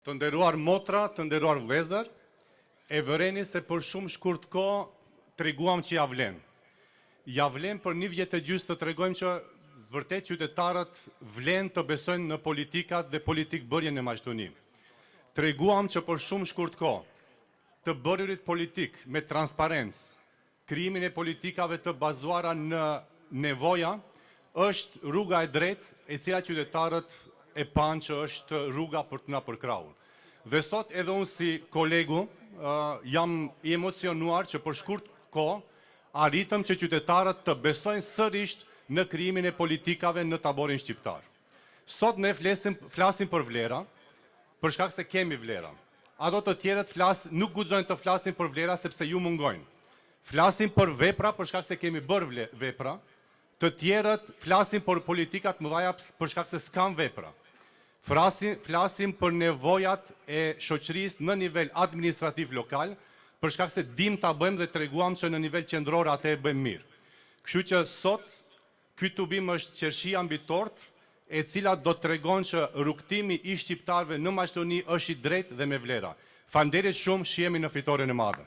Të nderuar motra, të nderuar vëllezër, e vëreni se për shumë shkurt kohë treguam që ja vlen. Ja vlen për 1 vjet e gjysmë të tregojmë që vërtet qytetarët vlen të besojnë në politikat dhe politikbërjen e Maqedonisë. Treguam që për shumë shkurt kohë të bërurit politik me transparencë, krijimin e politikave të bazuara në nevoja, është rruga e drejtë e cila qytetarët e panë që është rruga për të na përkrahur. Dhe sot edhe unë si kolegu jam i emocionuar që për shkurt kohë arritëm që qytetarët të besojnë sërish në krijimin e politikave në taborin shqiptar. Sot ne flasim për vlera, për shkak se kemi vlera. Ato të tjerët nuk guxojnë të flasin për vlera sepse ju mungojnë. Flasim për vepra për shkak se kemi bërë vepra, të tjerët flasin për politikat mëdha për shkak se s'kan vepra. Flasim për nevojat e shoqërisë në nivel administrativ lokal, për shkak se dim ta bëjmë dhe treguam që në nivel qendror atë e bëjmë mirë. Kështu që sot ky tubim është qershia mbi tort, e cila do të tregon që rrugtimi i shqiptarëve në Maqedoni është i drejtë dhe me vlera. Faleminderit shumë, shihemi në fitoren e madhe.